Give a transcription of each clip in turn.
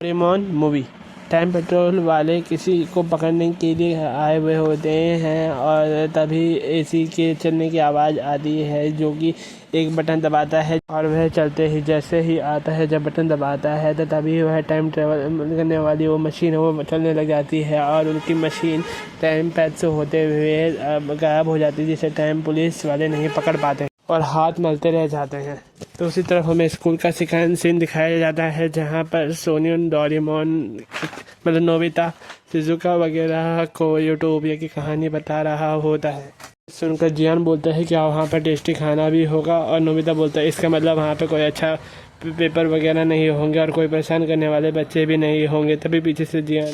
Doraemon movie. Time petrol वाले किसी को पकड़ने के लिए आए हुए होते हैं और तभी एसी के चलने की आवाज़ आती है, जो कि एक बटन दबाता है और वह चलते ही जैसे ही आता है, जब बटन दबाता है तो तभी वह टाइम ट्रेवल करने वाली वो मशीन है वो चलने लग जाती है और उनकी मशीन टाइम पैद से होते हुए गायब हो जाती है, जिसे टाइम पुलिस वाले नहीं पकड़ पाते और हाथ मलते रह जाते हैं। तो उसी तरफ हमें स्कूल का सीन दिखाया जाता है, जहाँ पर सोनियन डोरेमोन मतलब नोबिता शिजुका वगैरह को यूटोपिया की कहानी बता रहा होता है। सुनकर जियान बोलता है कि वहाँ पर टेस्टी खाना भी होगा और नोबिता बोलता है इसका मतलब वहाँ पर कोई अच्छा पेपर वगैरह नहीं होंगे और कोई परेशान करने वाले बच्चे भी नहीं होंगे। तभी पीछे से जियान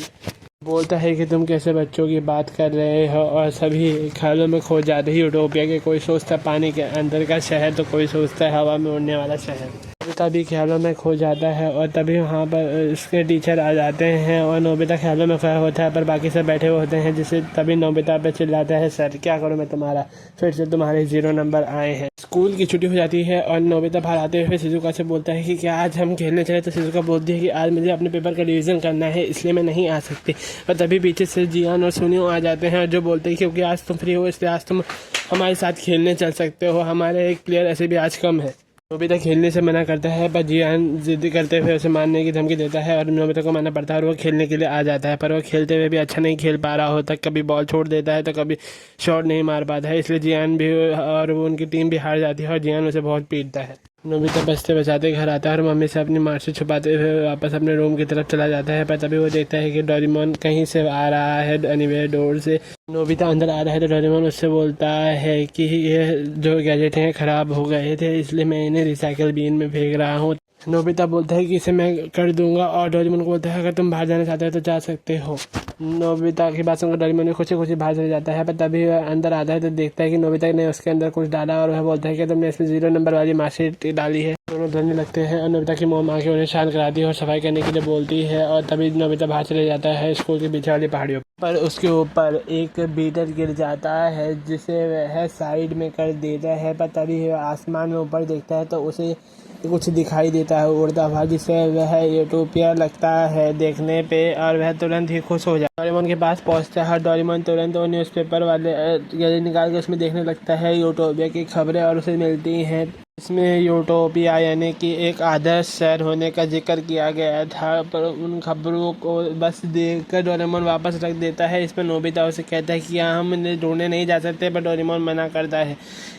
बोलता है कि तुम कैसे बच्चों की बात कर रहे हो, और सभी ख्यालों में खो जाते ही यूटोपिया के। कोई सोचता पानी के अंदर का शहर तो कोई सोचता है हवा में उड़ने वाला शहर। नोबिता भी ख्यालों में खो जाता है और तभी वहाँ पर उसके टीचर आ जाते हैं और नोबिता ख्यालों में खोया होता है, पर बाकी सब बैठे हुए होते हैं, जिससे तभी नोबिता पे चिल्लाता है, सर क्या करूँ मैं तुम्हारा, फिर से तुम्हारे 0 नंबर आए हैं। स्कूल की छुट्टी हो जाती है और नोबिता बाहर आते हुए शिजुका से बोलता है कि क्या आज हम खेलने चले, तो शिजुका बोलती है कि आज मुझे अपने पेपर का रिवीजन करना है, इसलिए मैं नहीं आ सकती। और तभी पीछे से जियान और सुनियो आ जाते हैं जो बोलते हैं क्योंकि आज तुम फ्री हो इसलिए आज तुम हमारे साथ खेलने चल सकते हो, हमारे एक प्लेयर ऐसे भी आज कम है। नोबिता खेलने से मना करता है, पर जियान जिद करते हुए उसे मारने की धमकी देता है और नोबिता को मानना पड़ता है और वो खेलने के लिए आ जाता है, पर वो खेलते हुए भी अच्छा नहीं खेल पा रहा होता, कभी बॉल छोड़ देता है तो कभी शॉट नहीं मार पाता है, इसलिए जियान भी और वो उनकी टीम भी हार जाती है और जियान उसे बहुत पीटता है। नोबिता बचते बचाते घर आता है और मम्मी से अपनी मार से छुपाते हुए वापस अपने रूम की तरफ चला जाता है, पर तभी वो देखता है कि डोरेमोन कहीं से आ रहा है एनीवेयर डोर से। नोबिता अंदर आ रहा है तो डोरेमोन उससे बोलता है कि ये जो गैजेट हैं ख़राब हो गए थे, इसलिए मैं इन्हें रिसाइकल बिन में फेंक रहा हूँ। नोबिता बोलता है कि इसे मैं कर दूंगा और डोरेमोन को बोलता है अगर तुम बाहर जाना चाहते हो तो जा सकते हो। नोबिता की बात सुनकर डोरेमोन भी खुशी खुशी बाहर चले जाता है, पर तभी वह अंदर आता है तो देखता है कि नोबिता ने उसके अंदर कुछ डाला और वह बोलता है कि तुमने इसमें 0 नंबर वाली मार्कशीट डाली है। दोनों लड़ने लगते हैं और नोबिता की मोम आके उन्हें शांत कराती है और सफाई करने के लिए बोलती है और तभी नोबिता बाहर चले जाता है स्कूल के पीछे वाली पहाड़ियों पर। उसके ऊपर एक बीटर गिर जाता है जिसे वह साइड में कर देता है, पर तभी वह आसमान में ऊपर देखता है तो उसे कुछ दिखाई देता है उड़ता हुआ, जिससे वह यूटोपिया लगता है देखने पे और वह तुरंत ही खुश हो जाता है। डोरेमोन के पास पहुंचता है और डोरेमोन तुरंत वो न्यूज़पेपर वाले गैजेट निकाल के उसमें देखने लगता है यूटोपिया की खबरें और उसे मिलती हैं। इसमें यूटोपिया यानी कि एक आदर्श शहर होने का जिक्र किया गया था, पर उन खबरों को बस देखकर डोरेमोन वापस रख देता है। इस पर नोबिता उसे कहता है कि यहाँ हम इन्हें ढूंढने नहीं जा सकते, पर डोरेमोन मना करता है।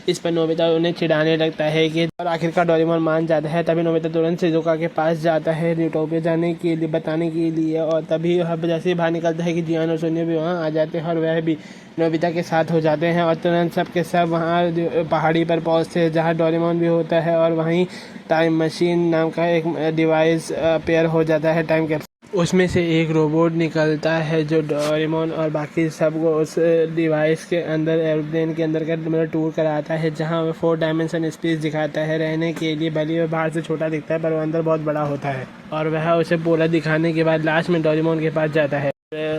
इस पर नोबिता उन्हें चिढ़ाने लगता है कि और आखिरकार डोरेमोन मान जाता है। तभी नोबिता तुरंत शिजुका के पास जाता है यूटोपिया जाने के लिए बताने के लिए, और तभी जैसे ही बाहर निकलता है कि जियान और सोनिया भी वहाँ आ जाते हैं और वह भी नोबिता के साथ हो जाते हैं और तुरंत सब के सब वहाँ पहाड़ी पर पहुँचते हैं जहाँ डोरेमोन भी होता है और वहीं टाइम मशीन नाम का एक डिवाइस पेयर हो जाता है टाइम कैप्सूल। उसमें से एक रोबोट निकलता है जो डोरेमोन और बाकी सबको उस डिवाइस के अंदर एयरप्लेन के अंदर का मतलब टूर कराता है, जहाँ वह 4 डायमेंशन स्पेस दिखाता है रहने के लिए। भले वह बाहर से छोटा दिखता है पर वो अंदर बहुत बड़ा होता है, और वह उसे पूरा दिखाने के बाद लास्ट में डोरेमोन के पास जाता है,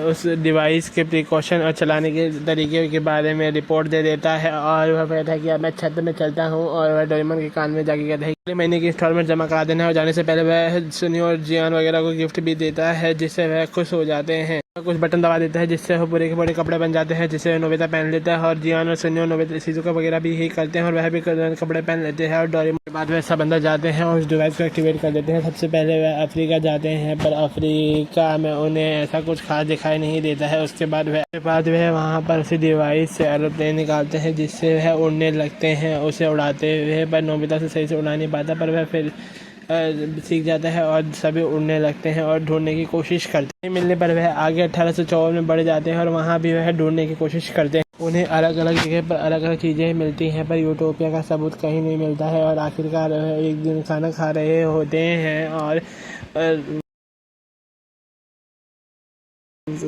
उस डिवाइस के प्रिकॉशन और चलाने के तरीके के बारे में रिपोर्ट दे देता है। और वह कहता है कि अब मैं छत में चलता हूँ, और वह डोरेमोन के कान में जाके कहता है अगले महीने की इंस्टॉलमेंट जमा करा देना है, और जाने से पहले वह सुनियो और जियान वगैरह को गिफ्ट भी देता है, जिससे वह खुश हो जाते हैं। कुछ बटन दबा देता है जिससे वो पूरे के पूरे कपड़े बन जाते हैं, जिसे नोबिता पहन लेता है और जियान और सुनियो नोबिता शिजुका वगैरह भी यही करते हैं और वह भी कपड़े पहन लेते हैं। और डोरेमोन के बाद वह सब अंदर जाते हैं और उस डिवाइस को एक्टिवेट कर देते हैं। सबसे पहले वह अफ्रीका जाते हैं, पर अफ्रीका में उन्हें ऐसा कुछ खास दिखाई नहीं देता है। उसके बाद वह वहाँ पर उसी डिवाइस से एरोप्लेन निकालते हैं जिससे वह उड़ने लगते हैं उसे उड़ाते हुए, पर नोबिता से सही से उड़ा नहीं पाता, पर वह फिर सीख जाता है और सभी उड़ने लगते हैं और ढूंढने की कोशिश करते हैं। मिलने पर वह आगे 1854 में बढ़ जाते हैं और वहाँ भी वह ढूंढने की कोशिश करते हैं। उन्हें अलग अलग जगह पर अलग अलग चीज़ें मिलती हैं, पर यूटोपिया का सबूत कहीं नहीं मिलता है। और आखिरकार एक दिन खाना खा रहे होते हैं और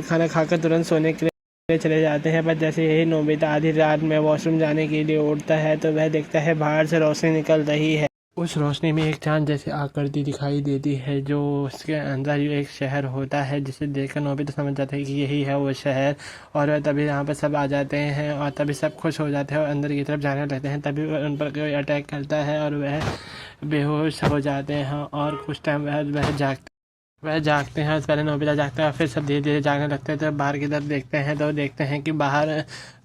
खाना खाकर तुरंत सोने के लिए चले जाते हैं, पर जैसे ही नोबिता आधी रात में वॉशरूम जाने के लिए उठता है तो वह देखता है बाहर से रोशनी निकल रही है। उस रोशनी में एक चांद जैसी आकृति दिखाई देती है, जो उसके अंदर एक शहर होता है, जिसे देखकर नोबिता समझ जाता है कि यही है वो शहर। और वह तभी यहाँ पर सब आ जाते हैं और तभी सब खुश हो जाते हैं और अंदर की तरफ जाने लगते हैं। तभी उन पर कोई अटैक करता है और वह बेहोश हो जाते हैं और कुछ टाइम बाद वह जागते वह जागते हैं। उससे पहले नोबिता जागता है और फिर सब धीरे धीरे जागने लगते हैं। तो बाहर की तरफ देखते हैं तो देखते हैं कि बाहर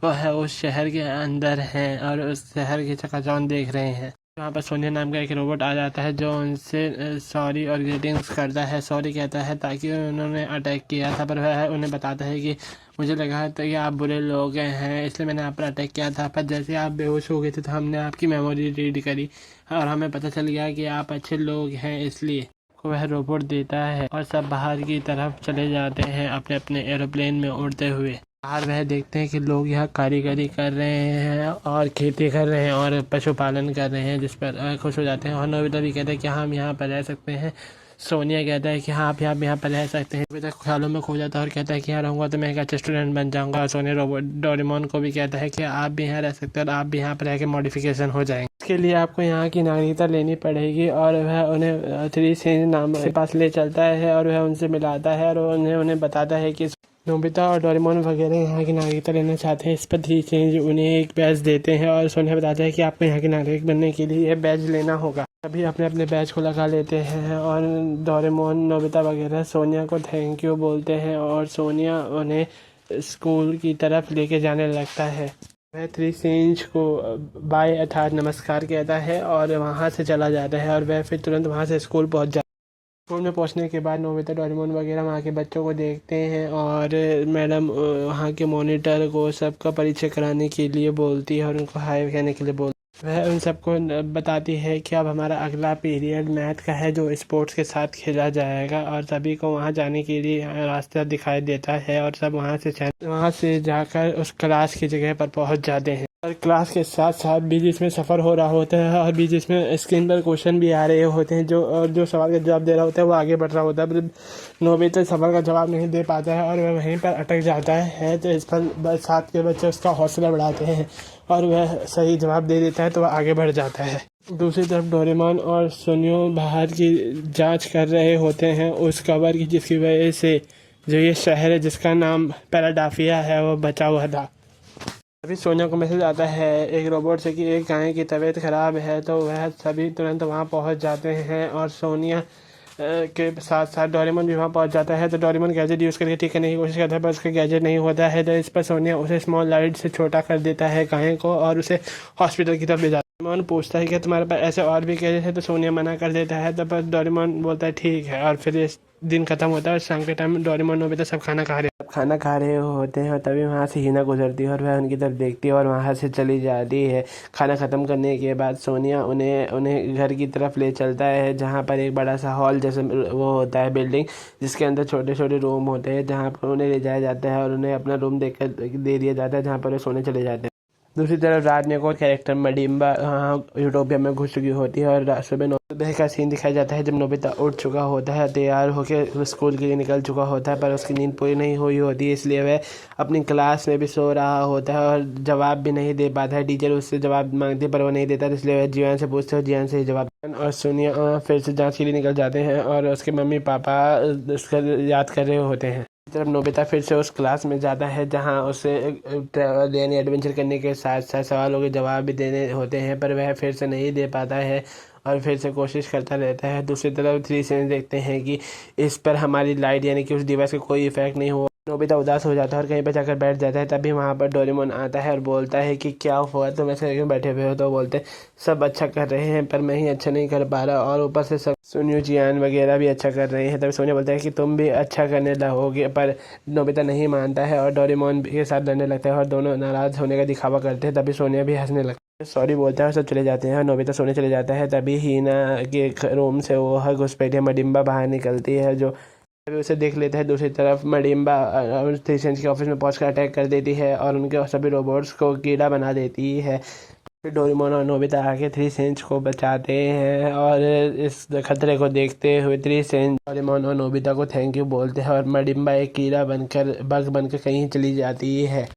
वो है उस शहर के अंदर हैं और उस शहर की चकाचौंध देख रहे हैं। वहाँ पर सोनिया नाम का एक रोबोट आ जाता है जो उनसे सॉरी और ग्रीटिंग्स करता है। सॉरी कहता है ताकि उन्होंने अटैक किया था, पर वह उन्हें बताता है कि मुझे लगा था कि आप बुरे लोग हैं, इसलिए मैंने आप पर अटैक किया था, पर जैसे आप बेहोश हो गए थे तो हमने आपकी मेमोरी रीड करी और हमें पता चल गया कि आप अच्छे लोग हैं, इसलिए को वह रोबोट देता है और सब बाहर की तरफ चले जाते हैं अपने अपने एरोप्लेन में उड़ते हुए। बाहर वह देखते हैं कि लोग यहाँ कारीगरी कर रहे हैं और खेती कर रहे हैं और पशुपालन कर रहे हैं, जिस पर खुश हो जाते हैं। और नोबिता भी कहते हैं कि हम यहाँ पर रह सकते हैं। सोनिया कहता है कि हाँ आप यहाँ पर रह सकते हैं। नोबिता ख्यालों में खो जाता है और कहता है कि यहाँ रहूँगा तो मैं एक अच्छा स्टूडेंट बन जाऊँगा। और सोनिया रोबोट डोरेमोन को भी कहता है कि आप भी यहाँ रह सकते हैं और आप भी यहाँ पर रह के मॉडिफिकेशन हो जाएंगे। इसके लिए आपको यहाँ की नागरिकता लेनी पड़ेगी। और वह उन्हें थ्री सेंज नाम के पास ले चलता है और वह उनसे मिलाता है और उन्हें बताता है कि नोबिता और डोरेमोन वगैरह यहाँ की नागरिकता लेना चाहते हैं। इस पर थ्री सेंज उन्हें एक बैज देते हैं और सोनिया बताता है कि आपको यहाँ के नागरिक बनने के लिए यह बैज लेना होगा। सभी अपने अपने बैज को लगा लेते हैं और डोरेमोन नोबिता वगैरह सोनिया को थैंक यू बोलते हैं और सोनिया उन्हें स्कूल की तरफ लेके जाने लगता है। वह थ्री सेंज को बाय अर्थात नमस्कार कहता है और वहाँ से चला जाता है और वह फिर तुरंत वहाँ से स्कूल पहुँच जाता है। स्कूल में पहुंचने के बाद नोबिता डोरेमोन वगैरह वहाँ के बच्चों को देखते हैं और मैडम वहाँ के मॉनिटर को सबका परिचय कराने के लिए बोलती है और उनको हाय कहने के लिए बोलती है। वह उन सबको बताती है कि अब हमारा अगला पीरियड मैथ का है जो स्पोर्ट्स के साथ खेला जाएगा और सभी को वहाँ जाने के लिए रास्ता दिखाई देता है और सब वहाँ से जाकर उस क्लास की जगह पर पहुँच जाते हैं। और क्लास के साथ साथ बीच इसमें सफ़र हो रहा होता है और बीच इसमें स्क्रीन पर क्वेश्चन भी आ रहे होते हैं जो सवाल का जवाब दे रहा होता है वो आगे बढ़ रहा होता है, पर नोबिता सवाल का जवाब नहीं दे पाता है और वह वहीं पर अटक जाता है। तो इस पर साथ के बच्चे उसका हौसला बढ़ाते हैं और वह सही जवाब दे देता है तो वह आगे बढ़ जाता है। दूसरी तरफ डोरेमोन और सोनियो बाहर की जांच कर रहे होते हैं उस कवर की, जिसकी वजह से जो ये शहर है जिसका नाम पैराडाफिया है वो बचा हुआ था। अभी सोनिया को मैसेज आता है एक रोबोट से कि एक गाय की तबीयत ख़राब है, तो वह सभी तुरंत वहाँ पहुँच जाते हैं और सोनिया के साथ साथ डोरेमोन भी वहाँ पहुँच जाता है। तो डोरेमोन गैजेट यूज़ करके ठीक करने की कोशिश करता है पर उसका गैजेट नहीं होता है। तो इस पर सोनिया उसे स्मॉल लाइट से छोटा कर देता है गाय को और उसे हॉस्पिटल की तरफ ले जाता है। डोरेमोन पूछता है कि तुम्हारे पास ऐसे और भी गैजेट है, तो सोनिया मना कर देता है। तो पर डोरेमोन बोलता है ठीक है और फिर इस दिन खत्म होता है और शाम के टाइम डोरेमोन नोबिता सब खाना खा रहे होते हैं और तभी वहाँ से हीना गुजरती है और वह उनकी तरफ देखती है और वहाँ से चली जाती है। खाना ख़त्म करने के बाद सोनिया उन्हें घर की तरफ ले चलता है जहाँ पर एक बड़ा सा हॉल जैसे वो होता है बिल्डिंग, जिसके अंदर छोटे छोटे रूम होते हैं जहाँ पर उन्हें ले जाया जाता है और उन्हें अपना रूम दे दिया जाता है जहाँ पर वे सोने चले जाते हैं। दूसरी तरफ रात में एक और कैरेक्टर मडिम्बा यूटोपिया में घुस चुकी होती है और सुबह का सीन दिखाया जाता है जब नोबिता उठ चुका होता है, तैयार होकर स्कूल के लिए निकल चुका होता है, पर उसकी नींद पूरी नहीं हुई होती है, इसलिए वह अपनी क्लास में भी सो रहा होता है और जवाब भी नहीं दे पाता है। टीचर उससे जवाब मांगते पर वो नहीं देता, इसलिए वह जियान से पूछते हैं, जियान से ही जवाब और सोनिया फिर से जाँच के लिए निकल जाते हैं और उसके मम्मी पापा उसका याद कर रहे होते हैं। तरफ नोबिता फिर से उस क्लास में जाता है जहां उसे ट्रैवल यानी एडवेंचर करने के साथ साथ सवालों के जवाब भी देने होते हैं, पर वह फिर से नहीं दे पाता है और फिर से कोशिश करता रहता है। दूसरी तरफ थ्री सेंस देखते हैं कि इस पर हमारी लाइट यानी कि उस डिवाइस का कोई इफेक्ट नहीं हुआ। नोबिता उदास हो जाता है और कहीं पर जाकर बैठ जाता है। तभी वहाँ पर डोरेमोन आता है और बोलता है कि क्या हुआ, तुम ऐसे क्यों बैठे हुए हो। तो बोलते सब अच्छा कर रहे हैं पर मैं ही अच्छा नहीं कर पा रहा और ऊपर से सब सोनियो जियान वगैरह भी अच्छा कर रहे हैं। तभी सोनिया बोलता है कि तुम भी अच्छा करने लगोगे, पर नोबिता नहीं मानता है और डोरेमोन के साथ लड़ने लगता है और दोनों नाराज़ होने का दिखावा करते हैं। तभी सोनिया भी हंसने लगता है, सॉरी बोलता है और सब चले जाते हैं और नोबिता सोने चले जाता है। तभी हीना के रूम से वो घुसपैठिया मडिम्बा बाहर निकलती है जो अभी उसे देख लेता है। दूसरी तरफ मडिम्बा थ्री सेंस के ऑफिस में पहुंचकर अटैक कर देती है और उनके सभी रोबोट्स को कीड़ा बना देती है। फिर डोरेमोन और नोबिता आके थ्री सेंस को बचाते हैं और इस खतरे को देखते हुए थ्री सेंस डोरेमोन और नोबिता को थैंक यू बोलते हैं और मडिम्बा एक कीड़ा बग बनकर कहीं चली जाती है।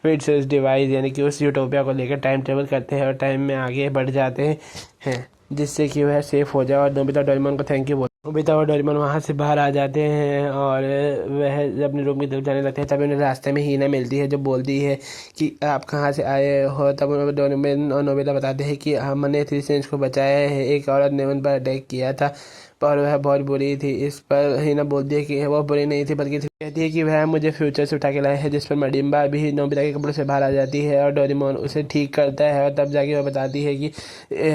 फिर से उस डिवाइस यानी कि उस यूटोपिया को लेकर टाइम ट्रेवल करते हैं और टाइम में आगे बढ़ जाते हैं जिससे कि वह सेफ हो जाए और नोबिता डोरेमोन को थैंक यू बोलते हैं। नोबिता और डोरेमोन वहाँ से बाहर आ जाते हैं और वह अपने रूम की तरफ जाने लगते हैं। तभी उन्हें रास्ते में हीना मिलती है जो बोलती है कि आप कहाँ से आए हो। तब डोरेमोन और नोबिता बताते हैं कि हमने थ्री सेंस को बचाया है, एक औरत ने उन पर अटैक किया था पर वह बहुत बुरी थी। इस पर हिना बोलती है कि वह बुरी नहीं थी, बल्कि कहती है कि वह मुझे फ्यूचर से उठा के लाया है। जिस पर मडिम्बा भी नोबिता के कपड़ों से बाहर आ जाती है और डोरेमोन उसे ठीक करता है, और तब जाके वह बताती है कि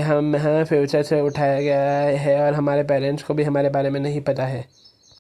हमें फ्यूचर से उठाया गया है और हमारे पेरेंट्स को भी हमारे बारे में नहीं पता है,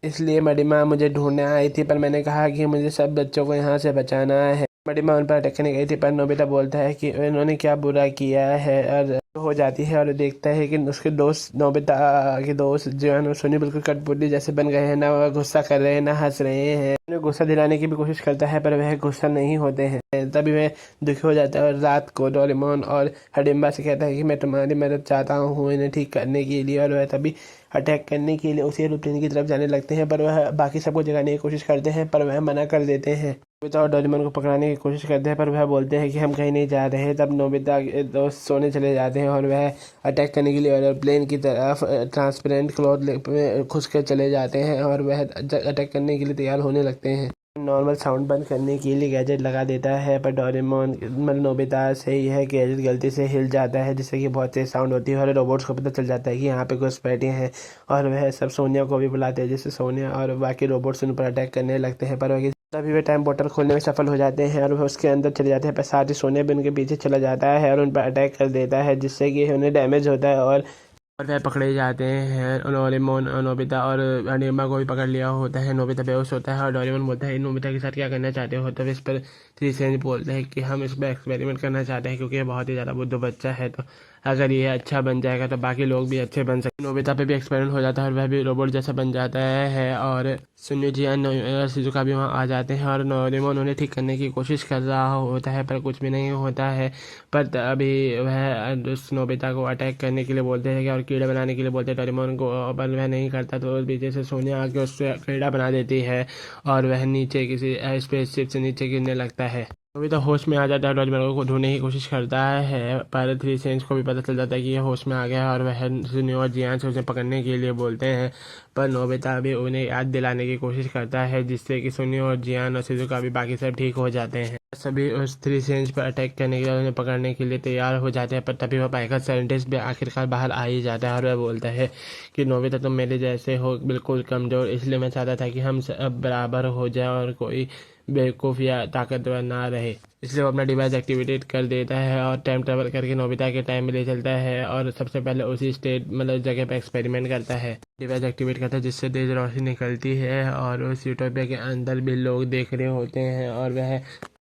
इसलिए मडिम्बा मुझे ढूंढने आई थी। पर मैंने कहा कि मुझे सब बच्चों को यहाँ से बचाना है। मडिम्बा उन पर अटैक करने गई थी, पर नोबिता बोलता है कि उन्होंने क्या बुरा किया है, और हो जाती है और देखता है कि उसके दोस्त, नोबिता के दोस्त जियान और सोनी बिल्कुल कठपुतली जैसे बन गए हैं। ना वह गुस्सा कर रहे हैं ना हंस रहे हैं। उन्हें गुस्सा दिलाने की भी कोशिश करता है, पर वह गुस्सा नहीं होते हैं। तभी वह दुखी हो जाता है और रात को डोरेमोन और हडिम्बा से कहता है कि मैं तुम्हारी मदद चाहता हूँ इन्हें ठीक करने के लिए, और वह तभी अटैक करने के लिए उसी एरोप्लेन की तरफ जाने लगते हैं। पर वह बाकी सबको जगाने की कोशिश करते हैं, पर वह मना कर देते हैं। नोबिता और डोरेमोन को पकड़ाने की कोशिश करते हैं, पर वह बोलते हैं कि हम कहीं नहीं जा रहे। तब नोबिता के दोस्त सोने चले जाते हैं और वह अटैक करने के लिए एरोप्लेन की तरफ ट्रांसपेरेंट क्लॉथ में घुस कर चले जाते हैं, और वह अटैक करने के लिए तैयार होने लगते हैं। नॉर्मल साउंड बंद करने के लिए गैजेट लगा देता है, पर डोरेमोन मतलब नोबिता से यह गैजेट गलती से हिल जाता है, जिससे कि बहुत तेज साउंड होती है और रोबोट्स को पता चल जाता है कि यहाँ पे कुछ बैठे हैं, और वह सब सोनिया को भी बुलाते हैं, जिससे सोनिया और बाकी रोबोट्स उन पर अटैक करने लगते हैं। पर वह तभी वे टाइम बोतल खोलने में सफल हो जाते हैं और वह उसके अंदर चले जाते हैं। पर साथ ही सोनिया भी उनके पीछे चला जाता है और उन पर अटैक कर देता है, जिससे कि उन्हें डैमेज होता है और वह पकड़े जाते हैं। डोरेमोन, नोबिता और अनिमा को भी पकड़ लिया होता है। नोबिता बेहोश होता है और डोरेमोन बोलता है नोबिता के साथ क्या करना चाहते हो। तब इस पर थ्री सेंज बोलते हैं कि हम इस पर एक्सपेरिमेंट करना चाहते हैं, क्योंकि ये बहुत ही ज़्यादा बुद्धू बच्चा है, तो अगर ये अच्छा बन जाएगा तो बाकी लोग भी अच्छे बन सकते। नोबिता पे भी एक्सपेरिमेंट हो जाता है और वह भी रोबोट जैसा बन जाता है, और सुनियोजियान शिजुका भी वहाँ आ जाते हैं और डोरेमोन उन्हें ठीक करने की कोशिश कर रहा होता है, पर कुछ भी नहीं होता है। पर अभी वह उस नोबिता को अटैक करने के लिए बोलते हैं और कीड़ा बनाने के लिए बोलते हैं डोरेमोन को, पर वह नहीं करता, तो उस पीछे से सोनिया आके उससे कीड़ा बना देती है और वह नीचे किसी स्पेसशिप से नीचे गिरने लगता है। नोबिता होश में आ जाता है, डोरेमोन को ढूंढने की कोशिश करता है, पर थ्री सेंस को भी पता चल जाता है कि यह होश में आ गया है और वह सुनियो और जियान से उसे पकड़ने के लिए बोलते हैं। पर नोबिता भी उन्हें याद दिलाने की कोशिश करता है, जिससे कि सुनियो और जियान और शिजुका भी बाकी सब ठीक हो जाते हैं। सभी उस थ्री सेंस पर अटैक करने के लिए उन्हें पकड़ने के लिए तैयार हो जाते हैं, पर तभी वह पाइकर साइंटिस्ट भी आखिरकार बाहर आ ही जाता है और वह बोलता है कि नोबिता तुम मेरे जैसे हो, बिल्कुल कमज़ोर, इसलिए मैं चाहता था कि हम सब बराबर हो जाए और कोई बेवकूफ़ या ताकतवर ना रहे। इसलिए वो अपना डिवाइस एक्टिवेट कर देता है और टाइम ट्रेवल करके नोबिता के टाइम में ले चलता है और सबसे पहले उसी स्टेट मतलब जगह पे एक्सपेरिमेंट करता है, डिवाइस एक्टिवेट करता है, जिससे तेज रोशनी निकलती है और उस यूटोपिया के अंदर भी लोग देख रहे होते हैं और वह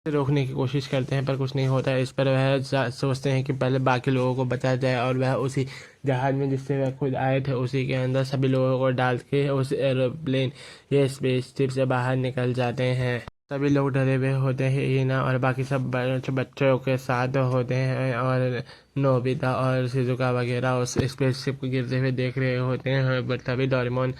रोकने की कोशिश करते हैं, पर कुछ नहीं होता है। इस पर वह सोचते हैं कि पहले बाकी लोगों को बचा जाए और वह उसी जहाज में जिससे वह खुद आए थे उसी के अंदर सभी लोगों को डाल के उस एरोप्लेन या स्पेसशिप से बाहर निकल जाते हैं। सभी लोग डरे हुए होते हैं, हिना और बाकी सब बच्चों के साथ होते हैं और नोबिता और शिजुका वगैरह उस स्पेसशिप को गिरते हुए देख रहे होते हैं। बट तभी डोरेमोन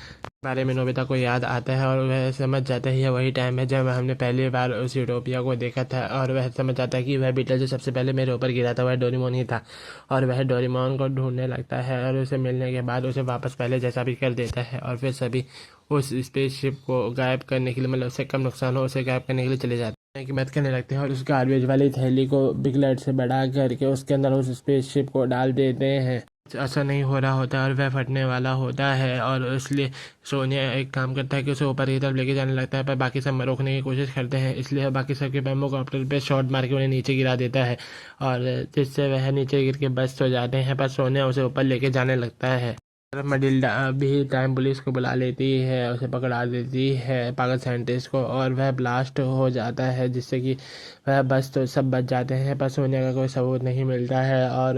बारे में नोबिता को याद आता है और वह समझ जाता है यह वही टाइम है जब हमने पहली बार उस यूटोपिया को देखा था, और वह समझ जाता है कि वह बीटल जो सबसे पहले मेरे ऊपर गिरा था वह डोरेमोन ही था, और वह डोरेमोन को ढूंढने लगता है और उसे मिलने के बाद उसे वापस पहले जैसा भी कर देता है, और फिर सभी उस स्पेसशिप को गायब करने के लिए मतलब उससे कम नुकसान हो उसे गायब करने के लिए चले जाते हैं की मदद करने लगते हैं और उस गार्बेज वाली थैली को बिग लाइट से बड़ा करके उसके अंदर उस स्पेसशिप को डाल देते हैं। ऐसा नहीं हो रहा होता और वह फटने वाला होता है, और इसलिए सोनिया एक काम करता है कि उसे ऊपर की तरफ लेके जाने लगता है, पर बाकी सब रोकने की कोशिश करते हैं, इसलिए बाकी सबके बैम्बोकॉप्टर पे शॉट मार के उन्हें नीचे गिरा देता है और जिससे वह नीचे गिर के बस्ट हो जाते हैं। पर सोनिया उसे ऊपर लेके जाने लगता है। मडिल्डा भी टाइम पुलिस को बुला लेती है, उसे पकड़ा देती है पागल साइंटिस्ट को, और वह ब्लास्ट हो जाता है जिससे कि वह बस तो सब बच जाते हैं। पर सोनिया का कोई सबूत नहीं मिलता है, और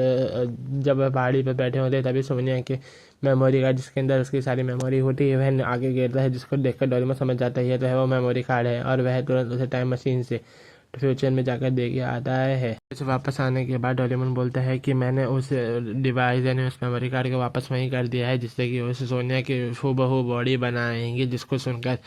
जब वह पहाड़ी पर बैठे होते हैं तभी सोनिया के मेमोरी कार्ड जिसके अंदर उसकी सारी मेमोरी होती है वह आगे गिरता है, जिसको देखकर डोरेमोन समझ जाता है तो है वो मेमोरी कार्ड है, और वह तुरंत उसे टाइम मशीन से फ्यूचर में जाकर दे के आता है। उसे वापस आने के बाद डोरेमोन बोलता है कि मैंने उस डिवाइस यानी उस मेमोरी कार्ड को वापस वहीं कर दिया है, जिससे कि उस सोनिया की हूबहू बॉडी बनाएंगे, जिसको सुनकर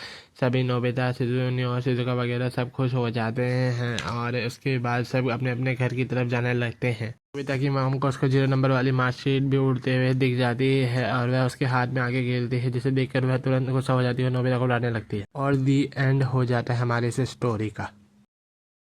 सभी नोबिता, शिजुनियो और शिजुका वगैरह सब खुश हो जाते हैं, और उसके बाद सब अपने अपने घर की तरफ जाने लगते हैं। नोबिता की मॉम को उसको 0 नंबर वाली मार्कशीट भी उड़ते हुए दिख जाती है और वह उसके हाथ में आगे गिरती है, जिसे देखकर वह तुरंत गुस्सा हो जाती है और नोबिता को डांटने लगती है, और दी एंड हो जाता है हमारे इस स्टोरी का।